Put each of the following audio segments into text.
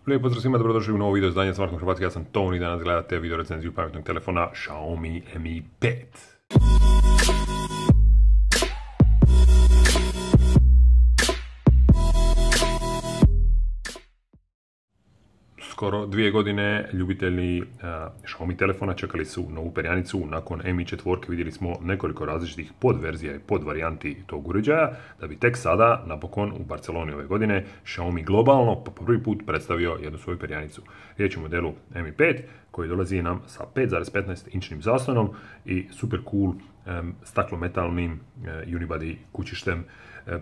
Lijep pozdrav svima, dobrodošli u novo video izdanje Smartphone Hrvatske. Ja sam Tony, danas gledate video recenziju pametnog telefona Xiaomi Mi 5. Skoro 2 godine ljubitelji Xiaomi telefona čekali su novu perjanicu. Nakon Mi 4 vidjeli smo nekoliko različitih podverzija i podvarijanti tog uređaja, da bi tek sada, napokon u Barceloni ove godine, Xiaomi globalno po prvi put predstavio jednu svoju perjanicu. Riječ je o modelu Mi 5 koji dolazi nam sa 5,15 inčnim zaslonom i super cool staklometalnim unibody kućištem.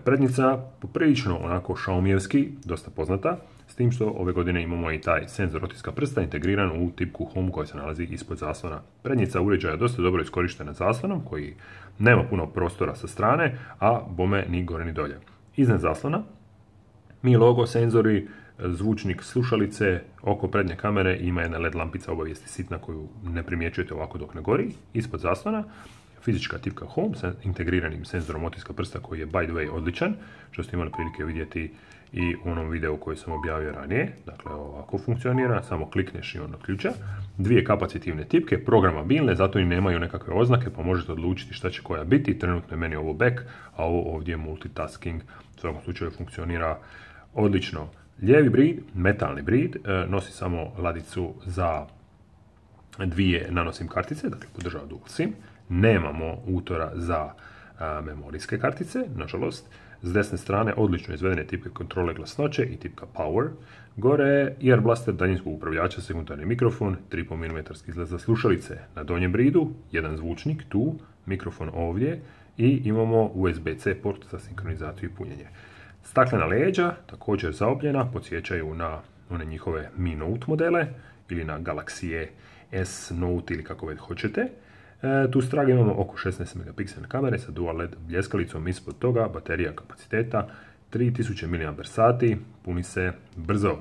Prednjica poprilično onako Xiaomijevski, dosta poznata, s tim što ove godine imamo i taj senzor otiska prsta integriran u tipku Home koja se nalazi ispod zaslona. Prednjica uređaja je dosta dobro iskorištena zaslonom koji nema puno prostora sa strane, a bome ni gore ni dolje. Iznad zaslona Mi logo, senzori, zvučnik, slušalice, oko prednje kamere ima jedna LED lampica obavijesti sitna koju ne primjećujete ovako dok ne gori. Ispod zaslona fizička tipka Home sa integriranim senzorom otiska prsta koji je by the way odličan, što ste imali prilike vidjeti i u onom videu koji sam objavio ranije. Dakle, ovako funkcionira, samo klikneš i on otključa. 2 kapacitivne tipke, programabilne, zato i nemaju nekakve oznake, pa možete odlučiti šta će koja biti. Trenutno je meni ovo back, a ovo ovdje je multitasking. U svakom slučaju funkcionira odlično. Lijevi brid, metalni brid, nosi samo ladicu za 2 nano SIM kartice, dakle podržava dual SIM. Nemamo utora za memorijske kartice, nažalost. S desne strane odlično izvedene tipke kontrole glasnoće i tipka Power. Gore Ear Blaster daljinskog upravljača, sekundarni mikrofon, 3,5 mm izlaz za slušalice. Na donjem bridu jedan zvučnik tu, mikrofon ovdje i imamo USB-C port za sinkronizaciju i punjenje. Staklena leđa, također zaobljena, podsjećaju na one njihove Mi Note modele ili na Galaxy S Note ili kako već hoćete. Tu straga imamo oko 16 megapiksel kamere sa dual LED bljeskalicom, ispod toga baterija kapaciteta 3000 mAh, puni se brzo.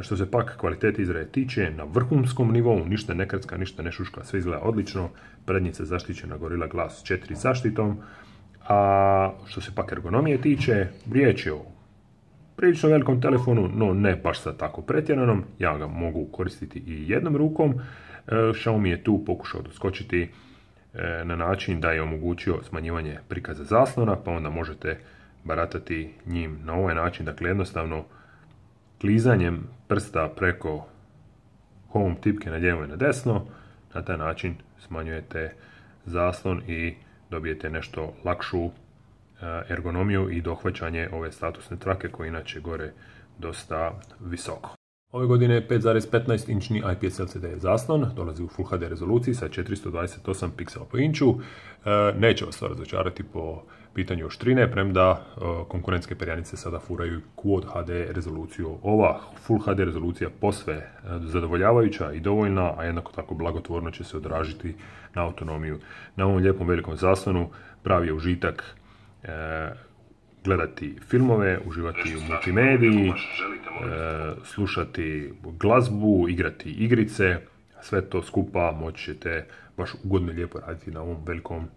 Što se pak kvalitete izraje tiče, na vrhunskom nivou, ništa ne krcka, ništa ne šuška, sve izgleda odlično. Prednjica zaštićena Gorilla Glass 4 zaštitom. A što se pak ergonomije tiče, riječ je o prilično velikom telefonu, no ne baš sa tako pretjeranom. Ja ga mogu koristiti i jednom rukom. Xiaomi je tu pokušao doskočiti na način da je omogućio smanjivanje prikaza zaslona, pa onda možete baratati njim na ovaj način, dakle jednostavno klizanjem prsta preko Home tipke na lijevo i na desno, na taj način smanjujete zaslon i dobijete nešto lakšu ergonomiju i dohvaćanje ove statusne trake koja inače gore dosta visoko. Ove godine 5,15 inčni IPS LCD zaslon, dolazi u Full HD rezoluciji sa 428 piksela po inču. Neće vas to razočarati po pitanju oštrine, premda konkurentske perjanice sada furaju Quad HD rezoluciju. Ova Full HD rezolucija posve zadovoljavajuća i dovoljna, a jednako tako blagotvorno će se odražiti na autonomiju. Na ovom lijepom velikom zaslonu pravi je užitak gledati filmove, uživati u multimediji, slušati glazbu, igrati igrice, sve to skupa moći ćete baš ugodno i lijepo raditi na ovom velikom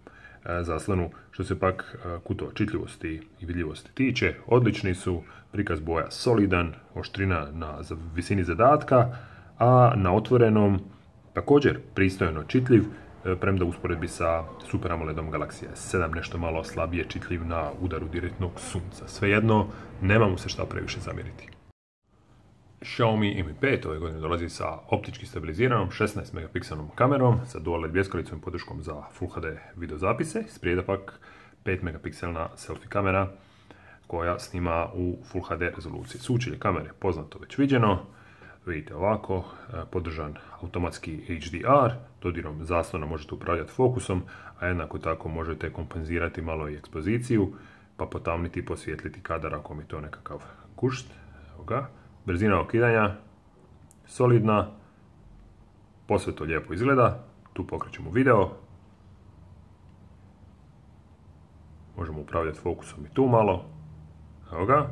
zaslonu. Što se pak kutova čitljivosti i vidljivosti tiče, odlični su, prikaz boja solidan, oštrina na visini zadatka, a na otvorenom također pristojno čitljiv, premda usporedbi sa Super AMOLEDom Galaxy S7 nešto malo slabije čitljiv na udaru direktnog sunca. Svejedno, nema mu se šta previše zamjeriti. Xiaomi Mi 5 ove godine dolazi sa optički stabiliziranom 16 megapikselnom kamerom sa dual LED bljeskalicom i podrškom za Full HD video zapise. Sprijeda pak 5 megapikselna selfie kamera koja snima u Full HD rezoluciji. Sučelje kamere poznato već viđeno. Vidite ovako, podržan automatski HDR, dodirom zaslona možete upravljati fokusom, a jednako tako možete kompenzirati malo i ekspoziciju, pa potamniti i posvijetliti kadar ako mi to nekakav kušt. Evo ga. Brzina okidanja, solidna, posve to lijepo izgleda. Tu pokrećemo video. Možemo upravljati fokusom i tu malo. Evo ga.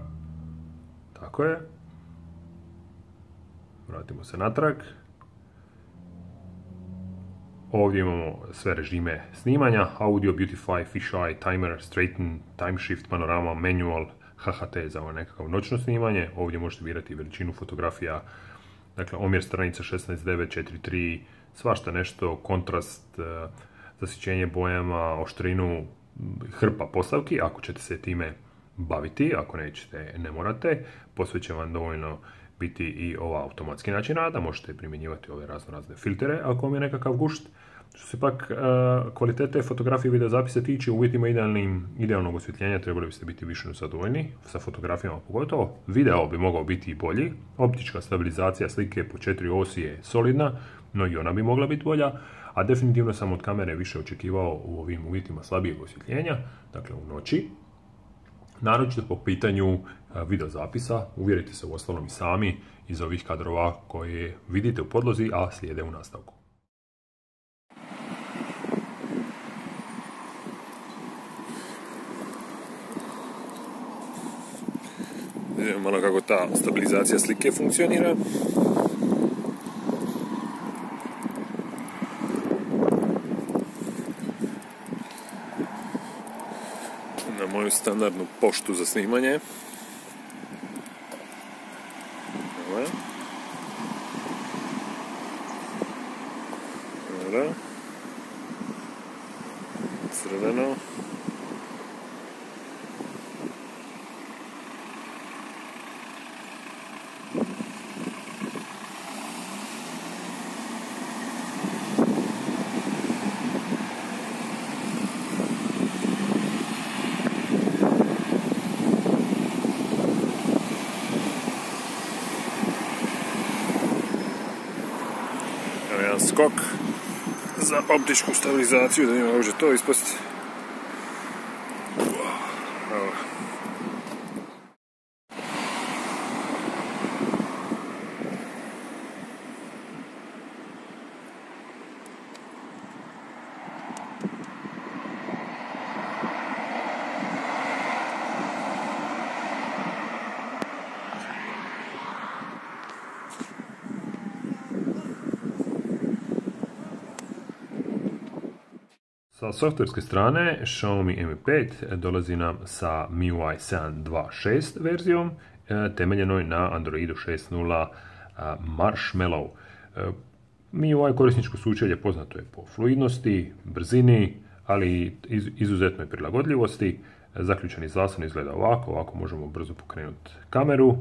Tako je. Vratimo se natrag. Ovdje imamo sve režime snimanja, audio, beautify, fisheye, timer, straighten, time shift, panorama, manual, HHT za ovo nekakav noćno snimanje. Ovdje možete birati veličinu fotografija, dakle omjer stranica 16:9:4:3, svašta nešto, kontrast, zasićenje bojama, oštrinu, hrpa postavki. Ako ćete se time baviti, ako nećete, ne morate. Posve će vam dovoljno biti i ova automatski način rada, možete primjenjivati ove razne filtere ako vam je nekakav gušt. Što se pak kvalitete fotografije i videozapisa tiče, u uvjetima idealnog osvjetljenja trebali biste biti više zadovoljni, sa fotografijama pogotovo. Video bi mogao biti i bolji, optička stabilizacija slike po 4 osi je solidna, no i ona bi mogla biti bolja, a definitivno sam od kamere više očekivao u ovim uvjetima slabijeg osvjetljenja, dakle u noći. Naročito po pitanju videozapisa, uvjerite se uostalom i sami iz ovih kadrova koje vidite u podlozi, a slijede u nastavku. Vidimo malo kako ta stabilizacija slike funkcionira. Na moju standardnu poštu za snimanje. Crveno. Evo jedan skok za optičku stabilizaciju, da vidimo može to ispasti. Sa softverske strane, Xiaomi Mi 5 dolazi nam sa MIUI 7.2.6 verzijom, temeljenoj na Androidu 6.0 Marshmallow. MIUI korisničko sučelje poznato je po fluidnosti, brzini, ali i izuzetnoj prilagodljivosti. Zaključani zaslon izgleda ovako možemo brzo pokrenuti kameru.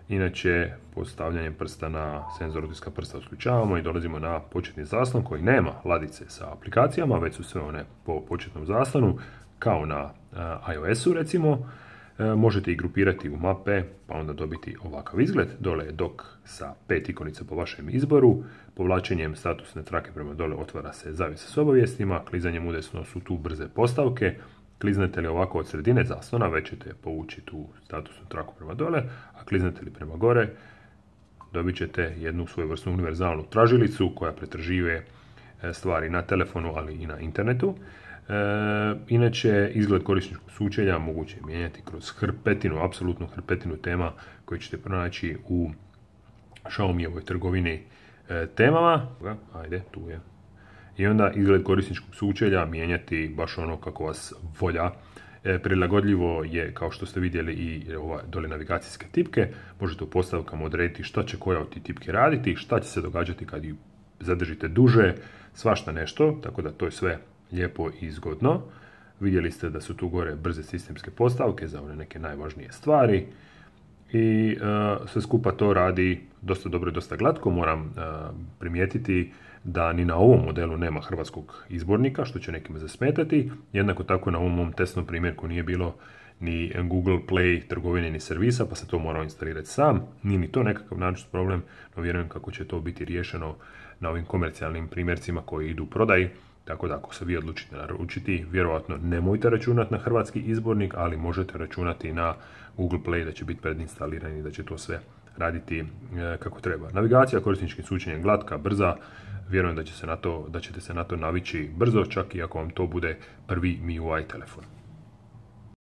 Inače, postavljanjem prsta na senzor otiska prsta otključavamo i dolazimo na početni zaslon koji nema ladice sa aplikacijama, već su sve one po početnom zaslonu, kao na iOS-u recimo. Možete ih grupirati u mape, pa onda dobiti ovakav izgled. Dole je dok sa 5 ikonica po vašem izboru. Povlačenjem statusne trake prema dole otvara se zavjesa s obavijestima, klizanjem udesno su tu brze postavke. Kliznete li ovako od sredine zaslona, već ćete povući tu statusnu traku prema dole, a kliznete li prema gore, dobit ćete jednu svojevrsnu univerzalnu tražilicu koja pretražuje stvari na telefonu, ali i na internetu. Inače, izgled korisničkog sučelja moguće je mijenjati kroz hrpetinu, apsolutnu hrpetinu tema koje ćete pronaći u Xiaomi-ovoj trgovini temama. Ajde, tu je. I onda izgled korisničkog sučelja mijenjati baš ono kako vas volja. Prilagodljivo je, kao što ste vidjeli, i dole navigacijske tipke. Možete u postavkama odrediti šta će koja od tih tipke raditi, šta će se događati kad ih zadržite duže, svašta nešto, tako da to je sve lijepo i zgodno. Vidjeli ste da su tu gore brze sistemske postavke za one neke najvažnije stvari. I sve skupa to radi dosta dobro i dosta glatko. Moram primijetiti da ni na ovom modelu nema hrvatskog izbornika, što će nekima zasmetati. Jednako tako na ovom mom testnom primjerku nije bilo ni Google Play trgovine ni servisa, pa se to morao instalirati sam. Nije ni to nekakav naročit problem, no vjerujem kako će to biti riješeno na ovim komercijalnim primjercima koji idu u prodaji. Tako da ako se vi odlučite naručiti, vjerojatno nemojte računati na hrvatski izbornik, ali možete računati na Google Play da će biti predinstaliran i da će to sve raditi kako treba. Navigacija korisničkim sučenjem glatka, brza, vjerujem da ćete se na to navići brzo, čak i ako vam to bude prvi MIUI telefon.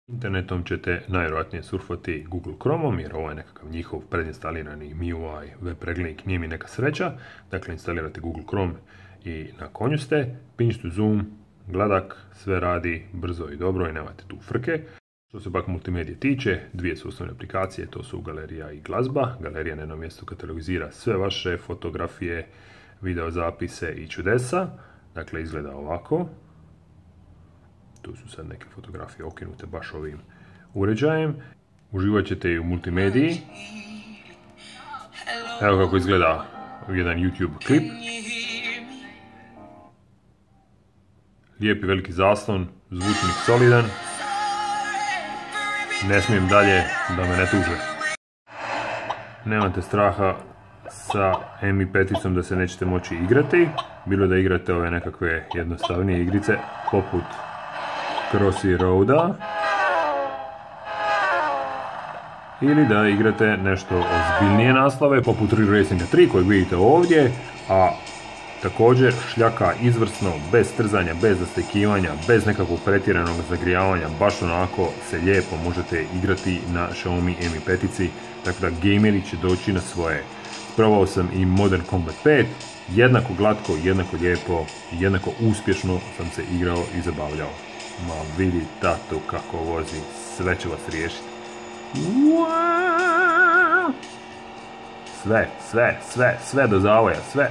Internetom ćete najvjerojatnije surfati Google Chrome-om, jer ovo je nekakav njihov predinstalirani MIUI web preglednik, nije mi neka sreća. Dakle, instalirate Google Chrome i na konju ste. Pinch to zoom, gladak, sve radi brzo i dobro i nemate tu frke. Što se pak multimedije tiče, dvije su osnovne aplikacije, to su galerija i glazba. Galerija na jednom mjestu katalogizira sve vaše fotografije, videozapise i čudesa. Dakle, izgleda ovako. Tu su sad neke fotografije okinute baš ovim uređajem. Uživat ćete i u multimediji. Evo kako izgleda jedan YouTube klip. Lijepi veliki zaslon, zvučnik solidan. Ne smijem dalje da me ne tuže. Nemate straha sa Mi5-icom da se nećete moći igrati. Bilo da igrate ove nekakve jednostavnije igrice poput Crossy Roada. Ili da igrate nešto ozbiljnije naslove poput Real Racinga 3 kojeg vidite ovdje. A također šljaka izvrsno, bez trzanja, bez zastekivanja, bez nekakvog pretjeranog zagrijavanja, baš onako se lijepo možete igrati na Xiaomi Mi 5-ici, dakle da gameri će doći na svoje. Probao sam i Modern Combat 5, jednako glatko, jednako lijepo, jednako uspješno sam se igrao i zabavljao. Ma vidi tato kako vozi, sve će vas riješiti. Sve do zavoja, sve.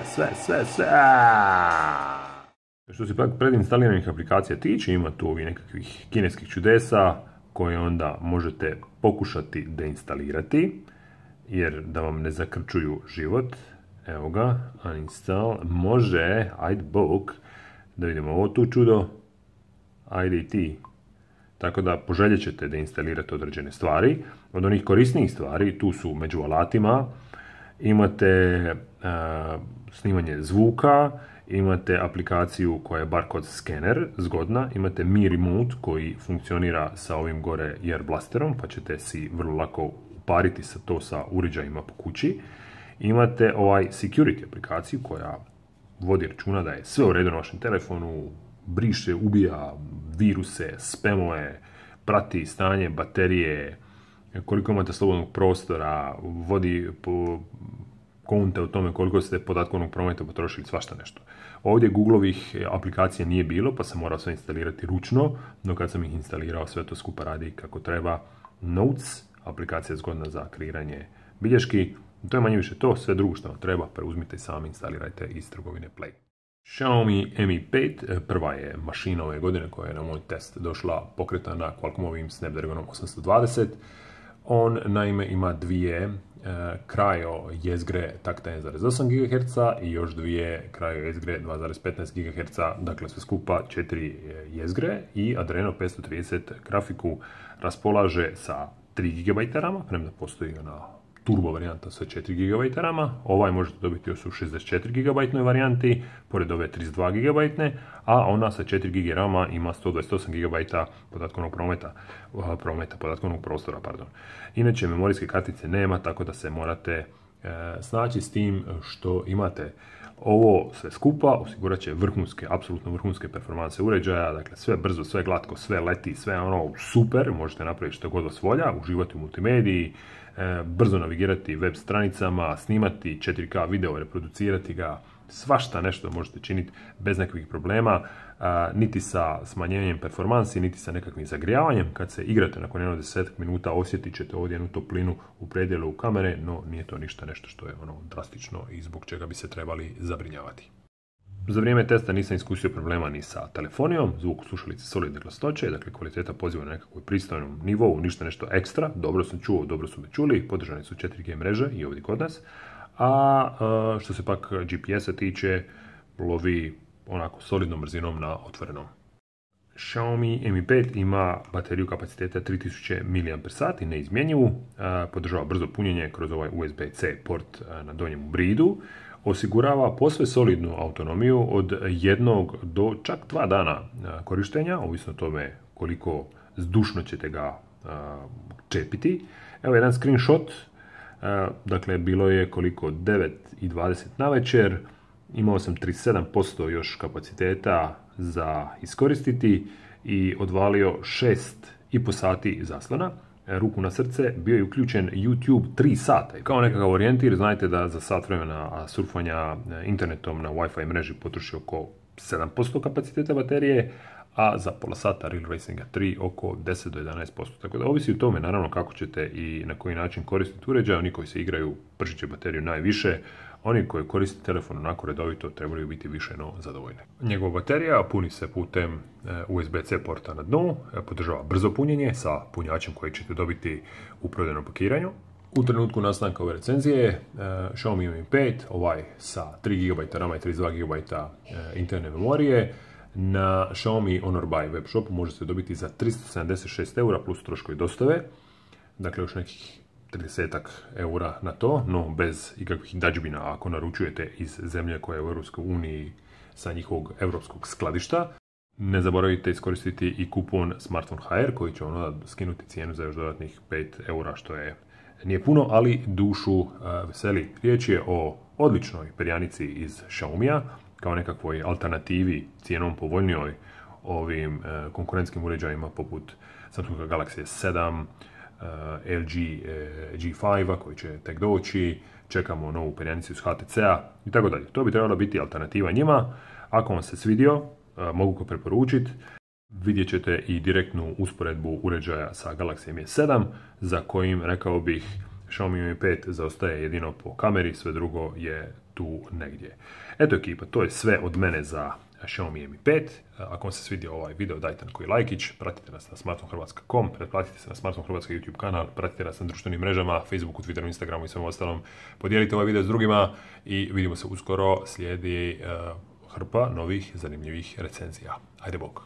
Što se pak predinstaliranih aplikacija tiče, ima tu ovih nekakvih kineskih čudesa koje onda možete pokušati deinstalirati, jer da vam ne zakrčuju život. Evo ga, uninstall, može, ajde bok, da vidimo ovo tu čudo, ajde i ti. Tako da poželjet ćete deinstalirati određene stvari. Od onih korisnijih stvari, tu su među alatima, imate snimanje zvuka, imate aplikaciju koja je barcode skener, zgodna, imate Mi Remote koji funkcionira sa ovim gore Air Blasterom, pa ćete si vrlo lako upariti to sa uređajima po kući. Imate ovaj Security aplikaciju koja vodi računa da je sve u redu na vašem telefonu, briše, ubija viruse, spamove, prati stanje baterije, koliko imate slobodnog prostora, vodi konte o tome koliko ste podatkovnog prometa potrošili, svašta nešto. Ovdje Googlovih aplikacija nije bilo, pa sam morao sve instalirati ručno, no kad sam ih instalirao, sve to skupa radi kako treba. Notes, aplikacija je zgodna za kreiranje bilješki. To je manje više to, sve drugo što vam treba, preuzmite i sami instalirajte iz trgovine Play. Xiaomi Mi 5 prva je mašina ove godine koja je na moj test došla pokretana Qualcommovim Snapdragonom 820. On naime ima dvije Kryo jezgre takta 1,8 GHz i još dvije Kryo jezgre 2,15 GHz, dakle sve skupa 4 jezgre i Adreno 530 grafiku raspolaže sa 3 GB RAM, premda postoji ona turbo varijanta sa 4 GB RAM, ovaj možete dobiti još u 64 GB varijanti, pored ove 32 GB, a ona sa 4 GB RAM ima 128 GB podatkovnog prostora. Inače, memorijske kartice nema, tako da se morate snaći s tim što imate. Ovo sve skupa osigurat će apsolutno vrhunske performanse uređaja, dakle sve brzo, sve glatko, sve leti, sve ono super, možete napraviti što god vas volja, uživati u multimediji, brzo navigirati web stranicama, snimati 4K video, reproducirati ga, svašta nešto možete činiti bez nekakvih problema, niti sa smanjenjem performansi, niti sa nekakvim zagrijavanjem. Kad se igrate nakon 10 minuta osjetit ćete ovdje jednu toplinu u predjelu kamere, no nije to ništa nešto što je drastično i zbog čega bi se trebali zabrinjavati. Za vrijeme testa nisam iskusio problema ni sa telefonijom, zvuk slušalice solidne glasnoće, dakle kvaliteta poziva na nekakvoj pristojnom nivou, ništa nešto ekstra, dobro sam čuo, dobro su me čuli, podržane su 4G mreže i ovdje kod nas, a što se pak GPS-a tiče, lovi onako solidnom brzinom na otvorenom. Xiaomi Mi 5 ima bateriju kapaciteta 3000 mAh, neizmjenjivu, podržava brzo punjenje kroz ovaj USB-C port na donjem bridu, osigurava posve solidnu autonomiju od 1 do čak 2 dana korištenja, ovisno o tome koliko zdušno ćete ga čepiti. Evo jedan screenshot, dakle bilo je koliko 9:20 na večer, imao sam 37% još kapaciteta za iskoristiti i odvalio 6,5 sati zaslona. Ruku na srce, bio je uključen YouTube 3 sata. Kao nekakav orijentir, znajte da za sat vremena surfanja internetom na Wi-Fi mreži potroši oko 7% kapaciteta baterije, a za pola sata Real Racinga 3 oko 10 do 11%. Tako da ovisi u tome naravno kako ćete i na koji način koristiti uređaj. Oni koji se igraju pržit će bateriju najviše, oni koji koriste telefon onako redovito trebaju biti više no zadovoljni. Njegova baterija puni se putem USB-C porta na dnu, podržava brzo punjenje sa punjačem koji ćete dobiti u prodajnom pakiranju. U trenutku nastanka ove recenzije, Xiaomi Mi 5, ovaj sa 3 GB RAM i 32 GB interne memorije, na Xiaomi Honor Buy web shopu možete dobiti za 376 € plus troškovi dostave, dakle još nekih 30 € na to, no bez ikakvih dadžbina ako naručujete iz zemlje koja je u EU sa njihovog europskog skladišta. Ne zaboravite iskoristiti i kupon Smartphone HR koji će ono skinuti cijenu za još dodatnih 5 € što nije puno, ali dušu veseli. Riječ je o odličnoj perjanici iz Xiaomija, kao nekakvoj alternativi cijenom povoljnijoj ovim konkurentskim uređajima poput Samsunga Galaxy S7, LG G5 koji će tek doći, čekamo novu perjanicu iz HTC-a i tako dalje. To bi trebalo biti alternativa njima. Ako vam se svidio, mogu ga preporučiti. Vidjet ćete i direktnu usporedbu uređaja sa Galaxy M7, za kojim, rekao bih, Xiaomi Mi 5 zaostaje jedino po kameri, sve drugo je tu negdje. Eto ekipa, to je sve od mene za Xiaomi Mi 5. Ako vam se svidio ovaj video, dajte na koji lajkić, pratite nas na smartphonehrvatska.com, pretplatite se na Smartphone Hrvatska YouTube kanal, pratite nas na društvenim mrežama, Facebooku, Twitteru, Instagramu i svem ostalom. Podijelite ovaj video s drugima i vidimo se uskoro, slijedi hrpa novih zanimljivih recenzija. Ajde bok!